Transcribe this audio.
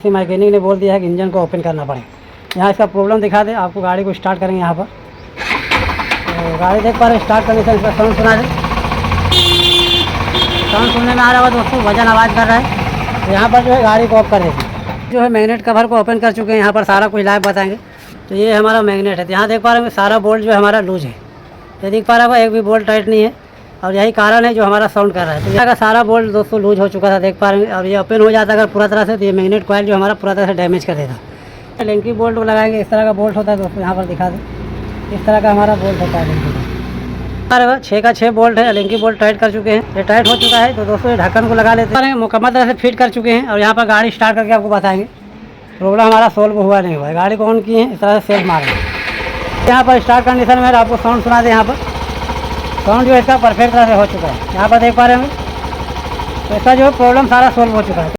Mechanic ने बोल दिया है कि इंजन को ओपन करना पड़ेगा। यहाँ इसका प्रॉब्लम दिखा दे, आपको गाड़ी को स्टार्ट करेंगे यहाँ पर। तो गाड़ी देख पा रहे हैं, स्टार्ट करने से इसका साउंड सुना दे। साउंड सुनने में आ रहा होगा दोस्तों, वजन आवाज़ कर रहा है। तो यहाँ पर जो है गाड़ी को ऑफ कर देंगे। जो है मैग्नेट कवर को ओपन कर चुके हैं, यहाँ पर सारा कुछ लाइव बताएंगे। तो ये हमारा मैग्नेट है। तो यहाँ देख पा रहे हैं सारा बोल्ट जो है हमारा लूज है। ये देख पा रहा होगा, एक भी बोल्ट टाइट नहीं है और यही कारण है जो हमारा साउंड कर रहा है। तो यहाँ का सारा बोल्ट दोस्तों लूज हो चुका था, देख पा रहे हैं। और ये ओपन हो जाता अगर पूरा तरह से, तो ये मैग्नेट कॉइल जो हमारा पूरा तरह से डैमेज कर देता। लिंकी बोल्ट लगाएंगे, इस तरह का बोल्ट होता है दोस्तों, यहाँ पर दिखा दें। इस तरह का हमारा बोल्ट होता है लिंकी बोल्ट। 6 का 6 बोल्ट है। लिंकी बोल्ट टाइट कर चुके हैं, ये टाइट हो चुका है। तो दोस्तों ये ढक्कन को लगा लेते हैं, मुकम्मल तरह से फिट कर चुके हैं। और यहाँ पर गाड़ी स्टार्ट करके आपको बताएंगे। प्रॉब्लम हमारा सोल्व हुआ नहीं हुआ है। गाड़ी को ऑन किए हैं, इस तरह से सेल्फ मार रहे हैं। यहाँ पर स्टार्ट कंडीशन में आपको साउंड सुना दे। यहाँ पर साउंड जो है इसका परफेक्ट तरह से हो चुका है, यहाँ पर देख पा रहे हैं। तो इसका जो प्रॉब्लम सारा सोल्व हो चुका है।